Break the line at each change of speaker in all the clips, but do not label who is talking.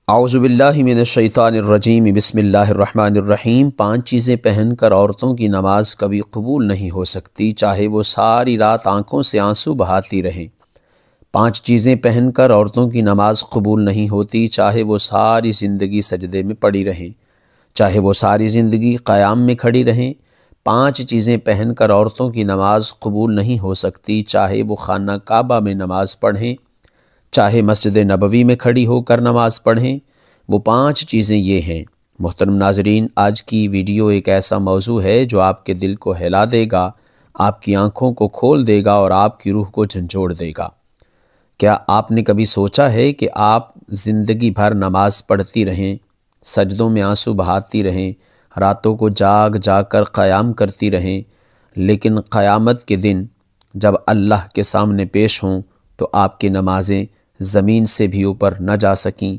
اعوذ باللہ من الشیطان الرجیم بسم اللہ الرحمن الرحیم۔ 5 چیزیں پہن کر عورتوں کی نماز کبھی قبول نہیں ہو سکتی، چاہے وہ ساری رات آنکھوں سے آنسو بہاتی رہیں۔ 5 چیزیں پہن کر عورتوں کی نماز قبول نہیں ہوتی، چاہے وہ ساری زندگی سجدے میں پڑی رہیں، چاہے وہ ساری زندگی قیام میں کھڑی رہیں۔ 5 چیزیں پہن کر عورتوں کی نماز قبول نہیں ہو سکتی، چاہے وہ خانہ کعبہ میں نماز پڑھیں، چاہے مسجد نبوی میں کھڑی ہو کر نماز پڑھیں۔ وہ 5 چیزیں یہ ہیں۔ محترم ناظرین، آج کی ویڈیو ایک ایسا موضوع ہے جو آپ کے دل کو ہلا دے گا، آپ کی آنکھوں کو کھول دے گا اور آپ کی روح کو جھنجھوڑ دے گا۔ کیا آپ نے کبھی سوچا ہے کہ آپ زندگی بھر نماز پڑھتی رہیں، سجدوں میں آنسو بہاتی رہیں، راتوں کو جاگ جاگ کر قیام کرتی رہیں، لیکن قیامت کے دن جب اللہ کے سامنے پیش ہوں تو آپ کی نمازیں زمین سے بھی اوپر نہ جا سکیں؟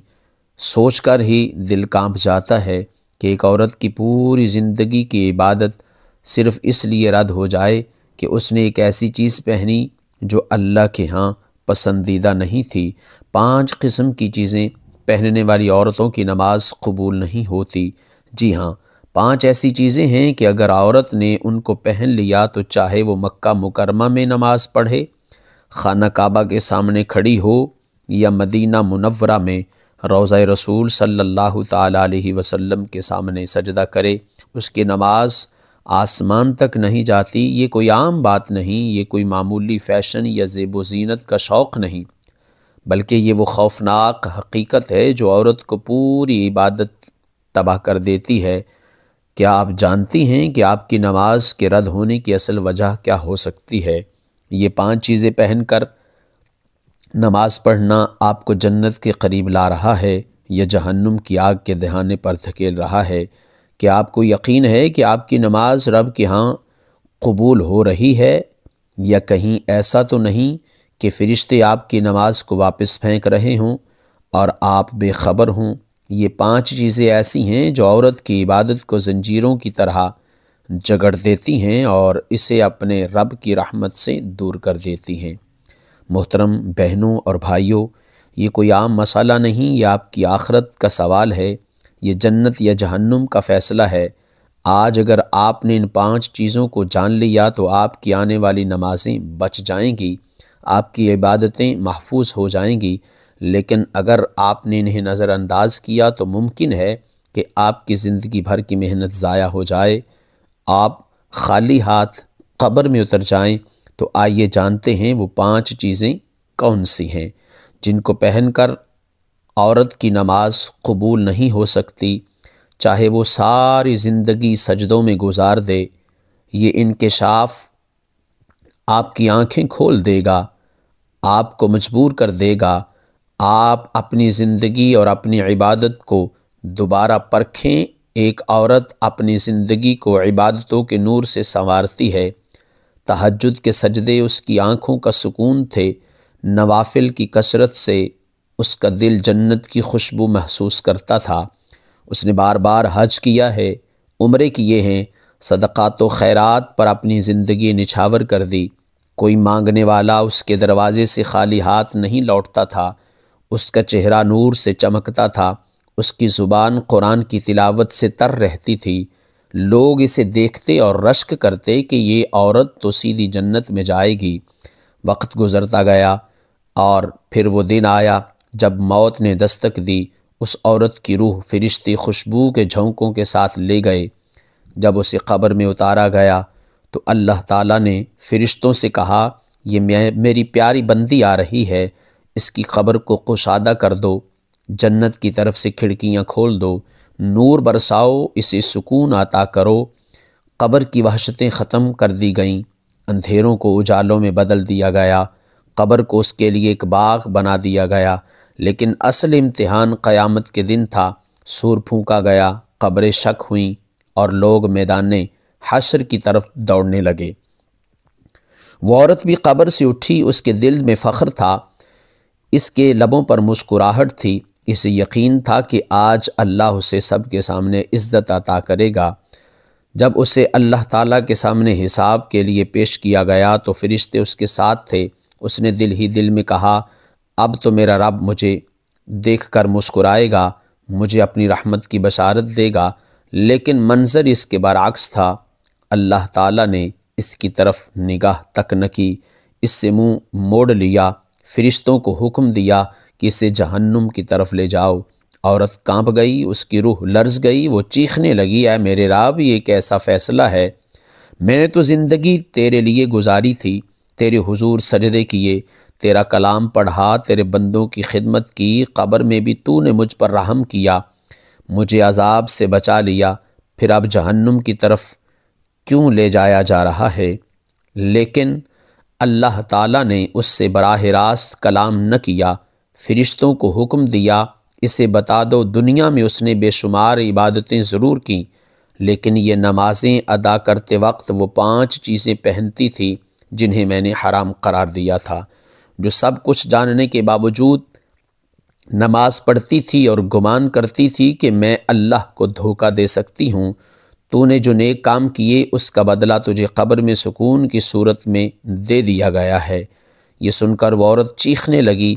سوچ کر ہی دل کانپ جاتا ہے کہ ایک عورت کی پوری زندگی کی عبادت صرف اس لیے رد ہو جائے کہ اس نے ایک ایسی چیز پہنی جو اللہ کے ہاں پسندیدہ نہیں تھی۔ 5 قسم کی چیزیں پہننے والی عورتوں کی نماز قبول نہیں ہوتی۔ جی ہاں، 5 ایسی چیزیں ہیں کہ اگر عورت نے ان کو پہن لیا تو چاہے وہ مکہ مکرمہ میں نماز پڑھے، خانہ کعبہ کے سامنے کھڑی ہو، یا مدینہ منورہ میں روضہ رسول صلی اللہ تعالیٰ علیہ وسلم کے سامنے سجدہ کرے، اس کی نماز آسمان تک نہیں جاتی۔ یہ کوئی عام بات نہیں، یہ کوئی معمولی فیشن یا زیب و زینت کا شوق نہیں، بلکہ یہ وہ خوفناک حقیقت ہے جو عورت کو پوری عبادت تباہ کر دیتی ہے۔ کیا آپ جانتی ہیں کہ آپ کی نماز کے رد ہونے کی اصل وجہ کیا ہو سکتی ہے؟ یہ 5 چیزیں پہن کر نماز پڑھنا آپ کو جنت کے قریب لا رہا ہے یا جہنم کی آگ کے دہانے پر دھکیل رہا ہے؟ کیا آپ کو یقین ہے کہ آپ کی نماز رب کے ہاں قبول ہو رہی ہے، یا کہیں ایسا تو نہیں کہ فرشتے آپ کی نماز کو واپس پھینک رہے ہوں اور آپ بے خبر ہوں؟ یہ 5 چیزیں ایسی ہیں جو عورت کی عبادت کو زنجیروں کی طرح جگڑ دیتی ہیں اور اسے اپنے رب کی رحمت سے دور کر دیتی ہیں۔ محترم بہنوں اور بھائیوں، یہ کوئی عام مسئلہ نہیں، یہ آپ کی آخرت کا سوال ہے، یہ جنت یا جہنم کا فیصلہ ہے۔ آج اگر آپ نے ان 5 چیزوں کو جان لیا تو آپ کی آنے والی نمازیں بچ جائیں گی، آپ کی عبادتیں محفوظ ہو جائیں گی، لیکن اگر آپ نے انہیں نظر انداز کیا تو ممکن ہے کہ آپ کی زندگی بھر کی محنت ضائع ہو جائے، آپ خالی ہاتھ قبر میں اتر جائیں۔ تو آئیے جانتے ہیں وہ 5 چیزیں کون سی ہیں جن کو پہن کر عورت کی نماز قبول نہیں ہو سکتی، چاہے وہ ساری زندگی سجدوں میں گزار دے۔ یہ انکشاف آپ کی آنکھیں کھول دے گا، آپ کو مجبور کر دے گا۔ آپ اپنی زندگی اور اپنی عبادت کو دوبارہ پرکھیں۔ ایک عورت اپنی زندگی کو عبادتوں کے نور سے سنوارتی ہے۔ تہجد کے سجدے اس کی آنکھوں کا سکون تھے، نوافل کی کثرت سے اس کا دل جنت کی خوشبو محسوس کرتا تھا۔ اس نے بار بار حج کیا ہے، عمرے کیے ہیں، صدقات و خیرات پر اپنی زندگی نچھاور کر دی۔ کوئی مانگنے والا اس کے دروازے سے خالی ہاتھ نہیں لوٹتا تھا، اس کا چہرہ نور سے چمکتا تھا، اس کی زبان قرآن کی تلاوت سے تر رہتی تھی۔ لوگ اسے دیکھتے اور رشک کرتے کہ یہ عورت تو سیدھی جنت میں جائے گی۔ وقت گزرتا گیا اور پھر وہ دن آیا جب موت نے دستک دی۔ اس عورت کی روح فرشتے خوشبو کے جھونکوں کے ساتھ لے گئے۔ جب اسے قبر میں اتارا گیا تو اللہ تعالیٰ نے فرشتوں سے کہا، یہ میری پیاری بندی آ رہی ہے، اس کی قبر کو کشادہ کر دو، جنت کی طرف سے کھڑکیاں کھول دو، نور برساؤ، اسے سکون عطا کرو۔ قبر کی وحشتیں ختم کر دی گئیں، اندھیروں کو اجالوں میں بدل دیا گیا، قبر کو اس کے لیے ایک باغ بنا دیا گیا۔ لیکن اصل امتحان قیامت کے دن تھا۔ سور پھونکا گیا، قبریں شک ہوئیں اور لوگ میدان حشر کی طرف دوڑنے لگے۔ وہ عورت بھی قبر سے اٹھی، اس کے دل میں فخر تھا، اس کے لبوں پر مسکراہٹ تھی، اسے یقین تھا کہ آج اللہ اسے سب کے سامنے عزت عطا کرے گا۔ جب اسے اللہ تعالیٰ کے سامنے حساب کے لیے پیش کیا گیا تو فرشتے اس کے ساتھ تھے۔ اس نے دل ہی دل میں کہا، اب تو میرا رب مجھے دیکھ کر مسکرائے گا، مجھے اپنی رحمت کی بشارت دے گا، لیکن منظر اس کے برعکس تھا۔ اللہ تعالیٰ نے اس کی طرف نگاہ تک نہ کی، اس سے منہ موڑ لیا، فرشتوں کو حکم دیا کہ اسے جہنم کی طرف لے جاؤ۔ عورت کانپ گئی، اس کی روح لرز گئی، وہ چیخنے لگی، اے میرے رب، یہ کیسا فیصلہ ہے؟ میں نے تو زندگی تیرے لیے گزاری تھی، تیرے حضور سجدے کیے، تیرا کلام پڑھا، تیرے بندوں کی خدمت کی، قبر میں بھی تو نے مجھ پر رحم کیا، مجھے عذاب سے بچا لیا، پھر اب جہنم کی طرف کیوں لے جایا جا رہا ہے؟ لیکن اللہ تعالیٰ نے اس سے براہ راست کلام نہ کیا، فرشتوں کو حکم دیا، اسے بتا دو دنیا میں اس نے بے شمار عبادتیں ضرور کیں، لیکن یہ نمازیں ادا کرتے وقت وہ 5 چیزیں پہنتی تھی جنہیں میں نے حرام قرار دیا تھا۔ جو سب کچھ جاننے کے باوجود نماز پڑھتی تھی اور گمان کرتی تھی کہ میں اللہ کو دھوکہ دے سکتی ہوں۔ تو نے جو نیک کام کیے اس کا بدلہ تجھے قبر میں سکون کی صورت میں دے دیا گیا ہے۔ یہ سن کر وہ عورت چیخنے لگی،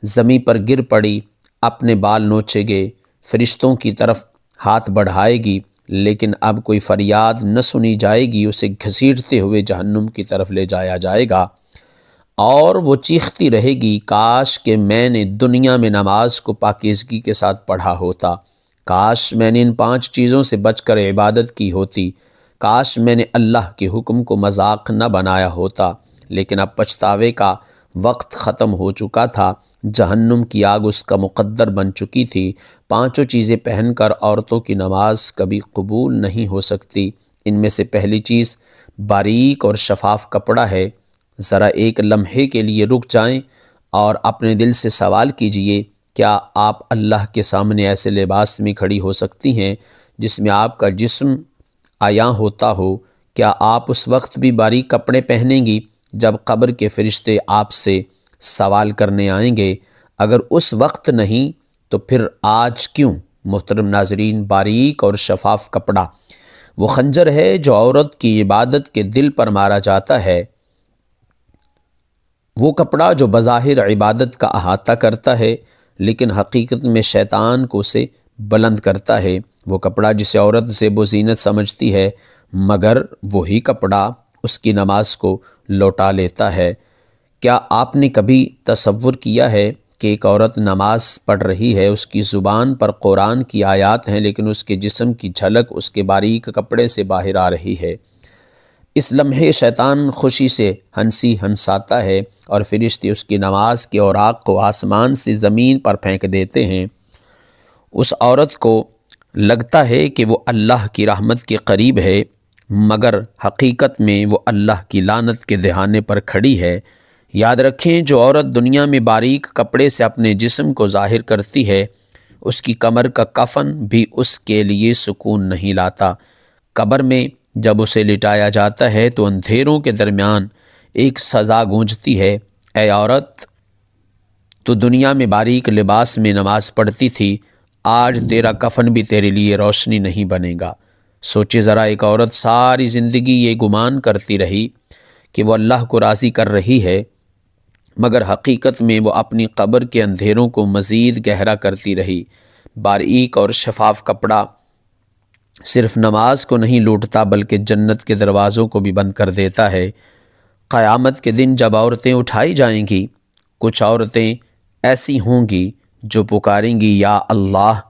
زمیں پر گر پڑی، اپنے بال نوچے گئے، فرشتوں کی طرف ہاتھ بڑھائے گی، لیکن اب کوئی فریاد نہ سنی جائے گی، اسے گھسیٹتے ہوئے جہنم کی طرف لے جایا جائے گا، اور وہ چیختی رہے گی، کاش کہ میں نے دنیا میں نماز کو پاکیزگی کے ساتھ پڑھا ہوتا، کاش میں نے ان 5 چیزوں سے بچ کر عبادت کی ہوتی، کاش میں نے اللہ کے حکم کو مذاق نہ بنایا ہوتا، لیکن اب پچھتاوے کا وقت ختم ہو چکا تھا، جہنم کی آگ اس کا مقدر بن چکی تھی۔ 5 چیزیں پہن کر عورتوں کی نماز کبھی قبول نہیں ہو سکتی۔ ان میں سے پہلی چیز باریک اور شفاف کپڑا ہے۔ ذرا ایک لمحے کے لیے رک جائیں اور اپنے دل سے سوال کیجئے، کیا آپ اللہ کے سامنے ایسے لباس میں کھڑی ہو سکتی ہیں جس میں آپ کا جسم عیاں ہوتا ہو؟ کیا آپ اس وقت بھی باریک کپڑے پہنیں گی جب قبر کے فرشتے آپ سے سوال کرنے آئیں گے؟ اگر اس وقت نہیں تو پھر آج کیوں؟ محترم ناظرین، باریک اور شفاف کپڑا وہ خنجر ہے جو عورت کی عبادت کے دل پر مارا جاتا ہے، وہ کپڑا جو بظاہر عبادت کا احاطہ کرتا ہے لیکن حقیقت میں شیطان کو اسے بلند کرتا ہے، وہ کپڑا جسے عورت زیب و زینت سمجھتی ہے، مگر وہی کپڑا اس کی نماز کو لوٹا لیتا ہے۔ کیا آپ نے کبھی تصور کیا ہے کہ ایک عورت نماز پڑھ رہی ہے، اس کی زبان پر قرآن کی آیات ہیں لیکن اس کے جسم کی جھلک اس کے باریک کپڑے سے باہر آ رہی ہے؟ اس لمحے شیطان خوشی سے ہنسی ہنساتا ہے اور فرشتے اس کی نماز کے اوراق کو آسمان سے زمین پر پھینک دیتے ہیں۔ اس عورت کو لگتا ہے کہ وہ اللہ کی رحمت کے قریب ہے، مگر حقیقت میں وہ اللہ کی لعنت کے دہانے پر کھڑی ہے۔ یاد رکھیں، جو عورت دنیا میں باریک کپڑے سے اپنے جسم کو ظاہر کرتی ہے، اس کی کمر کا کفن بھی اس کے لیے سکون نہیں لاتا۔ قبر میں جب اسے لٹایا جاتا ہے تو اندھیروں کے درمیان ایک سزا گونجتی ہے، اے عورت، تو دنیا میں باریک لباس میں نماز پڑھتی تھی، آج تیرا کفن بھی تیرے لیے روشنی نہیں بنے گا۔ سوچے ذرا، ایک عورت ساری زندگی یہ گمان کرتی رہی کہ وہ اللہ کو راضی کر رہی ہے، مگر حقیقت میں وہ اپنی قبر کے اندھیروں کو مزید گہرا کرتی رہی۔ باریک اور شفاف کپڑا صرف نماز کو نہیں لوٹتا بلکہ جنت کے دروازوں کو بھی بند کر دیتا ہے۔ قیامت کے دن جب عورتیں اٹھائی جائیں گی، کچھ عورتیں ایسی ہوں گی جو پکاریں گی، یا اللہ،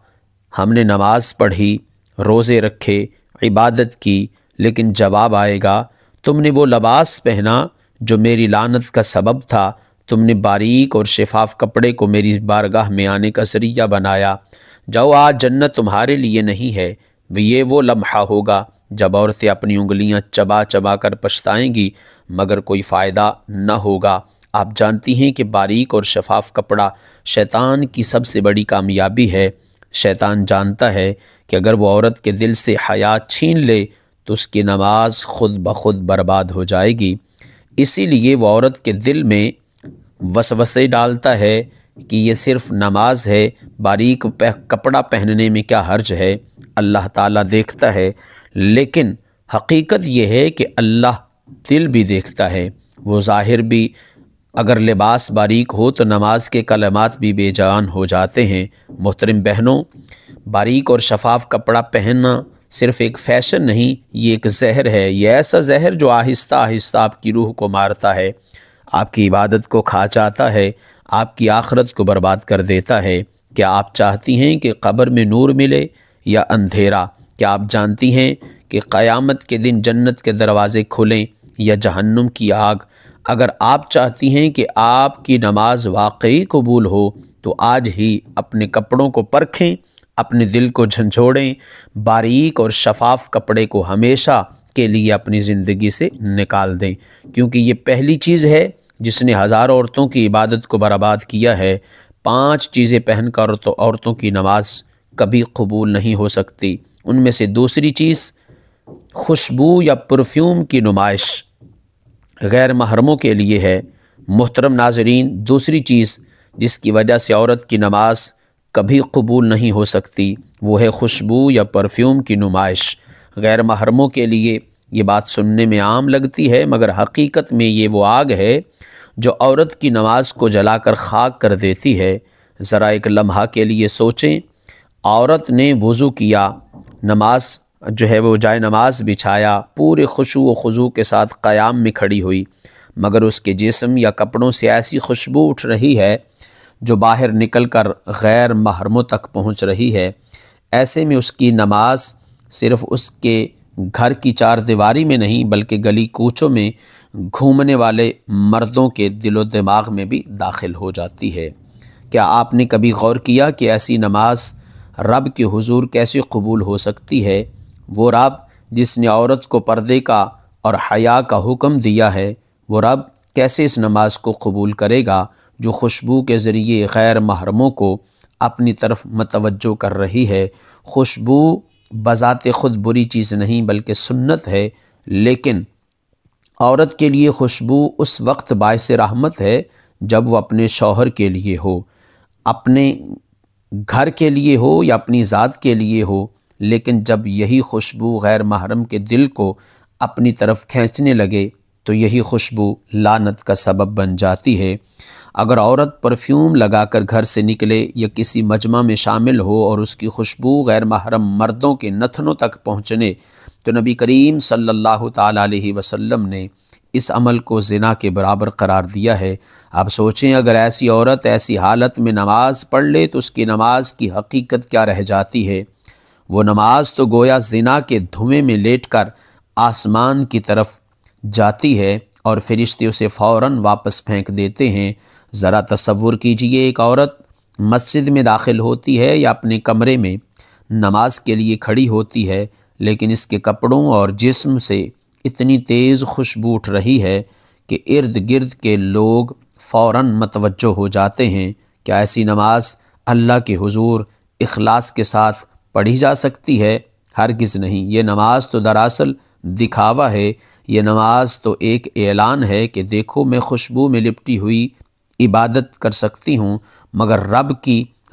ہم نے نماز پڑھی، روزے رکھے، عبادت کی، لیکن جواب آئے گا، تم نے وہ لباس پہنا جو میری لعنت کا سبب تھا، تم نے باریک اور شفاف کپڑے کو میری بارگاہ میں آنے کا ذریعہ بنایا، جاؤ آج جنت تمہارے لیے نہیں ہے۔ یہ وہ لمحہ ہوگا جب عورتیں اپنی انگلیاں چبا چبا کر پچھتائیں گی، مگر کوئی فائدہ نہ ہوگا۔ آپ جانتی ہیں کہ باریک اور شفاف کپڑا شیطان کی سب سے بڑی کامیابی ہے۔ شیطان جانتا ہے کہ اگر وہ عورت کے دل سے حیا چھین لے تو اس کی نماز خود بخود برباد ہو جائے گی، اسی لیے وہ عورت کے دل میں وسوسے ڈالتا ہے کہ یہ صرف نماز ہے، باریک کپڑا پہننے میں کیا حرج ہے، اللہ تعالیٰ دیکھتا ہے۔ لیکن حقیقت یہ ہے کہ اللہ دل بھی دیکھتا ہے، وہ ظاہر بھی اگر لباس باریک ہو تو نماز کے کلمات بھی بے جان ہو جاتے ہیں۔ محترم بہنوں، باریک اور شفاف کپڑا پہننا صرف ایک فیشن نہیں، یہ ایک زہر ہے۔ یہ ایسا زہر جو آہستہ آہستہ آپ کی روح کو مارتا ہے، آپ کی عبادت کو کھا جاتا ہے، آپ کی آخرت کو برباد کر دیتا ہے۔ کیا آپ چاہتی ہیں کہ قبر میں نور ملے یا اندھیرا؟ کیا آپ جانتی ہیں کہ قیامت کے دن جنت کے دروازے کھلیں یا جہنم کی آگ؟ اگر آپ چاہتی ہیں کہ آپ کی نماز واقعی قبول ہو تو آج ہی اپنے کپڑوں کو پرکھیں، اپنے دل کو جھنجھوڑیں، باریک اور شفاف کپڑے کو ہمیشہ کے لیے اپنی زندگی سے نکال دیں، کیونکہ یہ پہلی چیز ہے جس نے ہزاروں عورتوں کی عبادت کو برباد کیا ہے۔ 5 چیزیں پہن کر عورتوں کی نماز کبھی قبول نہیں ہو سکتی۔ ان میں سے دوسری چیز خوشبو یا پرفیوم کی نمائش غیر محرموں کے لیے ہے۔ محترم ناظرین، دوسری چیز جس کی وجہ سے عورت کی نماز کبھی قبول نہیں ہو سکتی وہ ہے خوشبو یا پرفیوم کی نمائش غیر محرموں کے لیے۔ یہ بات سننے میں عام لگتی ہے، مگر حقیقت میں یہ وہ آگ ہے جو عورت کی نماز کو جلا کر خاک کر دیتی ہے۔ ذرا ایک لمحہ کے لیے سوچیں، عورت نے وضو کیا، نماز جو ہے وہ جائے نماز بچھایا، پورے خشوع و خضوع کے ساتھ قیام میں کھڑی ہوئی، مگر اس کے جسم یا کپڑوں سے ایسی خوشبو اٹھ رہی ہے جو باہر نکل کر غیر محرموں تک پہنچ رہی ہے۔ ایسے میں اس کی نماز صرف اس کے گھر کی چار دیواری میں نہیں بلکہ گلی کوچوں میں گھومنے والے مردوں کے دل و دماغ میں بھی داخل ہو جاتی ہے۔ کیا آپ نے کبھی غور کیا کہ ایسی نماز رب کے حضور کیسے قبول ہو سکتی ہے؟ وہ رب جس نے عورت کو پردے کا اور حیا کا حکم دیا ہے، وہ رب کیسے اس نماز کو قبول کرے گا جو خوشبو کے ذریعے غیر محرموں کو اپنی طرف متوجہ کر رہی ہے؟ خوشبو بذات خود بری چیز نہیں بلکہ سنت ہے، لیکن عورت کے لیے خوشبو اس وقت باعث رحمت ہے جب وہ اپنے شوہر کے لیے ہو، اپنے گھر کے لیے ہو یا اپنی ذات کے لیے ہو، لیکن جب یہی خوشبو غیر محرم کے دل کو اپنی طرف کھینچنے لگے تو یہی خوشبو لعنت کا سبب بن جاتی ہے۔ اگر عورت پرفیوم لگا کر گھر سے نکلے یا کسی مجمع میں شامل ہو اور اس کی خوشبو غیر محرم مردوں کے نتنوں تک پہنچنے تو نبی کریم صلی اللہ تعالیٰ علیہ وسلم نے اس عمل کو زنا کے برابر قرار دیا ہے۔ اب سوچیں، اگر ایسی عورت ایسی حالت میں نماز پڑھ لے تو اس کی نماز کی حقیقت کیا رہ جاتی ہے؟ وہ نماز تو گویا زنا کے دھویں میں لیٹ کر آسمان کی طرف جاتی ہے اور فرشتے اسے فوراً واپس پھینک دیتے ہیں۔ ذرا تصور کیجئے، ایک عورت مسجد میں داخل ہوتی ہے یا اپنے کمرے میں نماز کے لیے کھڑی ہوتی ہے، لیکن اس کے کپڑوں اور جسم سے اتنی تیز خوشبو اٹھ رہی ہے کہ ارد گرد کے لوگ فوراً متوجہ ہو جاتے ہیں۔ کیا ایسی نماز اللہ کے حضور اخلاص کے ساتھ پڑھی جا سکتی ہے؟ ہرگز نہیں۔ یہ نماز تو دراصل دکھاوا ہے، یہ نماز تو ایک اعلان ہے کہ دیکھو میں خوشبو میں لپٹی ہوئی عبادت کر سکتی ہوں، مگر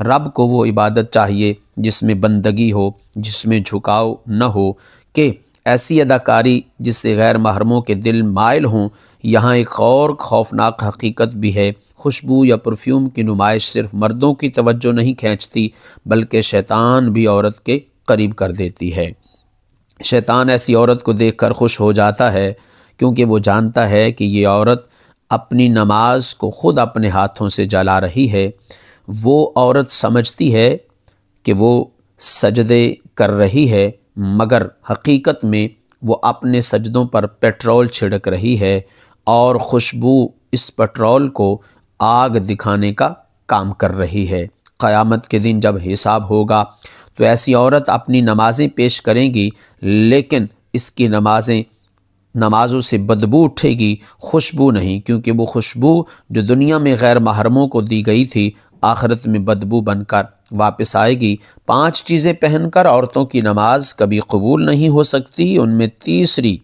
رب کو وہ عبادت چاہیے جس میں بندگی ہو، جس میں جھکاؤ نہ ہو، کہ ایسی اداکاری جس سے غیر محرموں کے دل مائل ہوں۔ یہاں ایک اور خوفناک حقیقت بھی ہے، خوشبو یا پرفیوم کی نمائش صرف مردوں کی توجہ نہیں کھینچتی بلکہ شیطان بھی عورت کے قریب کر دیتی ہے۔ شیطان ایسی عورت کو دیکھ کر خوش ہو جاتا ہے کیونکہ وہ جانتا ہے کہ یہ عورت اپنی نماز کو خود اپنے ہاتھوں سے جلا رہی ہے۔ وہ عورت سمجھتی ہے کہ وہ سجدے کر رہی ہے، مگر حقیقت میں وہ اپنے سجدوں پر پیٹرول چھڑک رہی ہے اور خوشبو اس پیٹرول کو آگ دکھانے کا کام کر رہی ہے۔ قیامت کے دن جب حساب ہوگا تو ایسی عورت اپنی نمازیں پیش کریں گی، لیکن اس کی نمازوں سے بدبو اٹھے گی، خوشبو نہیں، کیونکہ وہ خوشبو جو دنیا میں غیر محرموں کو دی گئی تھی آخرت میں بدبو بن کر واپس آئے گی۔ 5 چیزیں پہن کر عورتوں کی نماز کبھی قبول نہیں ہو سکتی۔ ان میں تیسری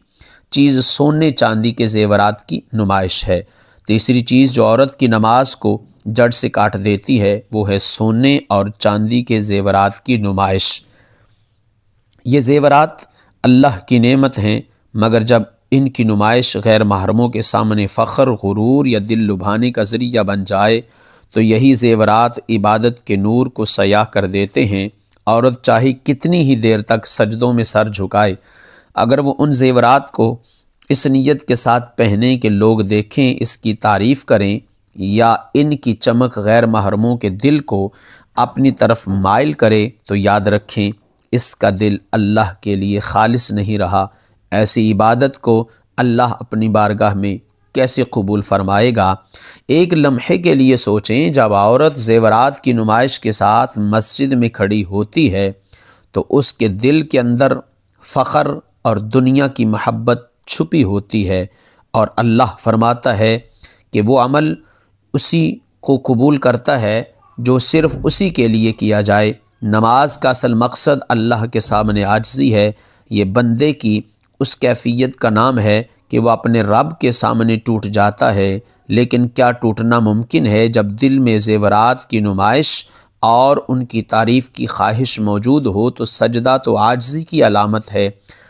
چیز سونے چاندی کے زیورات کی نمائش ہے۔ تیسری چیز جو عورت کی نماز کو جڑ سے کاٹ دیتی ہے وہ ہے سونے اور چاندی کے زیورات کی نمائش۔ یہ زیورات اللہ کی نعمت ہیں، مگر جب ان کی نمائش غیر محرموں کے سامنے فخر، غرور یا دل لبھانے کا ذریعہ بن جائے تو یہی زیورات عبادت کے نور کو سیاہ کر دیتے ہیں۔ عورت چاہے کتنی ہی دیر تک سجدوں میں سر جھکائے، اگر وہ ان زیورات کو اس نیت کے ساتھ پہنے کہ لوگ دیکھیں، اس کی تعریف کریں، یا ان کی چمک غیر محرموں کے دل کو اپنی طرف مائل کرے، تو یاد رکھیں اس کا دل اللہ کے لیے خالص نہیں رہا۔ ایسی عبادت کو اللہ اپنی بارگاہ میں کیسے قبول فرمائے گا؟ ایک لمحے کے لیے سوچیں، جب عورت زیورات کی نمائش کے ساتھ مسجد میں کھڑی ہوتی ہے تو اس کے دل کے اندر فخر اور دنیا کی محبت چھپی ہوتی ہے، اور اللہ فرماتا ہے کہ وہ عمل اسی کو قبول کرتا ہے جو صرف اسی کے لیے کیا جائے۔ نماز کا اصل مقصد اللہ کے سامنے عاجزی ہے۔ یہ بندے کی اس کیفیت کا نام ہے کہ وہ اپنے رب کے سامنے ٹوٹ جاتا ہے، لیکن کیا ٹوٹنا ممکن ہے جب دل میں زیورات کی نمائش اور ان کی تعریف کی خواہش موجود ہو؟ تو سجدہ تو عاجزی کی علامت ہے،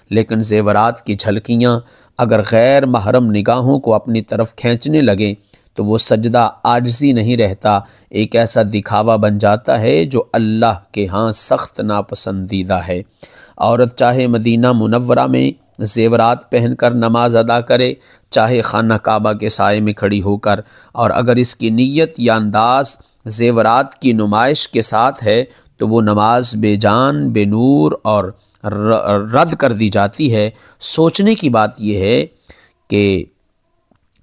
لیکن زیورات کی جھلکیاں اگر غیر محرم نگاہوں کو اپنی طرف کھینچنے لگیں تو وہ سجدہ عاجزی نہیں رہتا، ایک ایسا دکھاوا بن جاتا ہے جو اللہ کے ہاں سخت ناپسندیدہ ہے۔ عورت چاہے مدینہ منورہ میں زیورات پہن کر نماز ادا کرے، چاہے خانہ کعبہ کے سائے میں کھڑی ہو کر، اور اگر اس کی نیت یا انداز زیورات کی نمائش کے ساتھ ہے تو وہ نماز بے جان، بے نور اور رد کر دی جاتی ہے۔ سوچنے کی بات یہ ہے کہ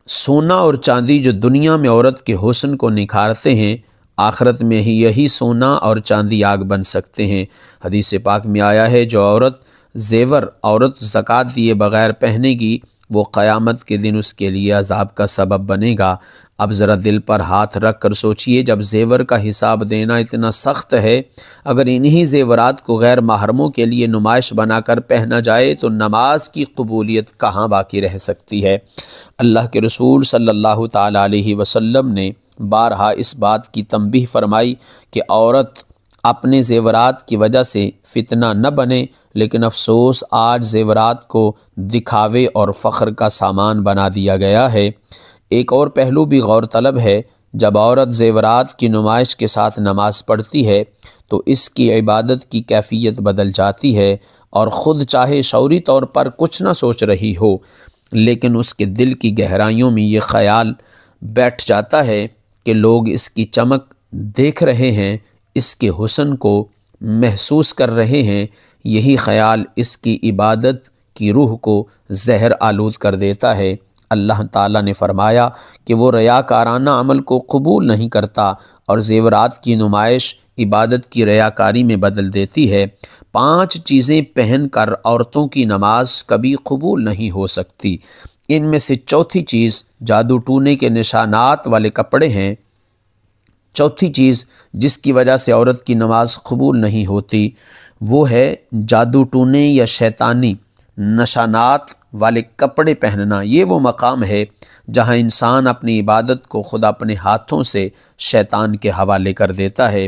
سونا اور چاندی جو دنیا میں عورت کے حسن کو نکھارتے ہیں، آخرت میں ہی یہی سونا اور چاندی آگ بن سکتے ہیں۔ حدیث پاک میں آیا ہے، جو عورت زکوٰۃ دیے بغیر پہنے گی وہ قیامت کے دن اس کے لیے عذاب کا سبب بنے گا۔ اب ذرا دل پر ہاتھ رکھ کر سوچئے، جب زیور کا حساب دینا اتنا سخت ہے، اگر انہی زیورات کو غیر محرموں کے لیے نمائش بنا کر پہنا جائے تو نماز کی قبولیت کہاں باقی رہ سکتی ہے؟ اللہ کے رسول صلی اللہ تعالیٰ علیہ وسلم نے بارہا اس بات کی تنبیہ فرمائی کہ عورت اپنے زیورات کی وجہ سے فتنہ نہ بنے، لیکن افسوس آج زیورات کو دکھاوے اور فخر کا سامان بنا دیا گیا ہے۔ ایک اور پہلو بھی غور طلب ہے، جب عورت زیورات کی نمائش کے ساتھ نماز پڑھتی ہے تو اس کی عبادت کی کیفیت بدل جاتی ہے، اور خود چاہے شعوری طور پر کچھ نہ سوچ رہی ہو، لیکن اس کے دل کی گہرائیوں میں یہ خیال بیٹھ جاتا ہے کہ لوگ اس کی چمک دیکھ رہے ہیں، اس کے حسن کو محسوس کر رہے ہیں۔ یہی خیال اس کی عبادت کی روح کو زہر آلود کر دیتا ہے۔ اللہ تعالیٰ نے فرمایا کہ وہ ریاکارانہ عمل کو قبول نہیں کرتا، اور زیورات کی نمائش عبادت کی ریاکاری میں بدل دیتی ہے۔ 5 چیزیں پہن کر عورتوں کی نماز کبھی قبول نہیں ہو سکتی۔ ان میں سے چوتھی چیز جادو ٹونے کے نشانات والے کپڑے ہیں۔ چوتھی چیز جس کی وجہ سے عورت کی نماز قبول نہیں ہوتی وہ ہے جادو ٹونے یا شیطانی نشانات والے کپڑے پہننا۔ یہ وہ مقام ہے جہاں انسان اپنی عبادت کو خود اپنے ہاتھوں سے شیطان کے حوالے کر دیتا ہے۔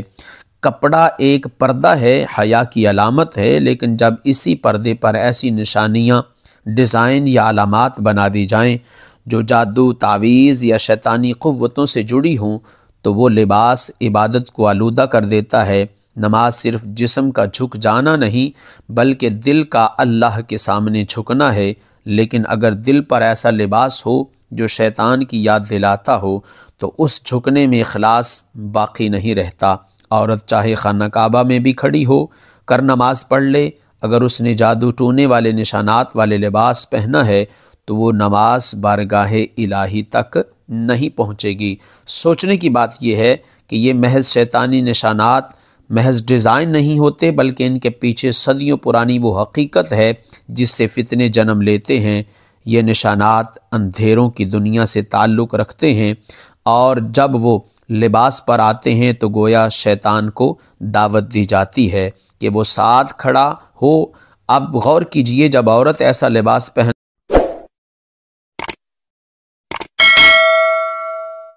کپڑا ایک پردہ ہے، حیا کی علامت ہے، لیکن جب اسی پردے پر ایسی نشانیاں، ڈیزائن یا علامات بنا دی جائیں جو جادو، تعویذ یا شیطانی قوتوں سے جڑی ہوں تو وہ لباس عبادت کو آلودہ کر دیتا ہے۔ نماز صرف جسم کا جھک جانا نہیں بلکہ دل کا اللہ کے سامنے جھکنا ہے، لیکن اگر دل پر ایسا لباس ہو جو شیطان کی یاد دلاتا ہو تو اس جھکنے میں اخلاص باقی نہیں رہتا۔ عورت چاہے خانہ کعبہ میں بھی کھڑی ہو کر نماز پڑھ لے، اگر اس نے جادو ٹونے والے نشانات والے لباس پہنا ہے تو وہ نماز بارگاہ الہی تک نہیں پہنچے گی۔ سوچنے کی بات یہ ہے کہ یہ محض شیطانی نشانات محض ڈیزائن نہیں ہوتے، بلکہ ان کے پیچھے صدیوں پرانی وہ حقیقت ہے جس سے فتنے جنم لیتے ہیں۔ یہ نشانات اندھیروں کی دنیا سے تعلق رکھتے ہیں، اور جب وہ لباس پر آتے ہیں تو گویا شیطان کو دعوت دی جاتی ہے کہ وہ ساتھ کھڑا ہو۔ اب غور کیجئے، جب عورت ایسا لباس پہن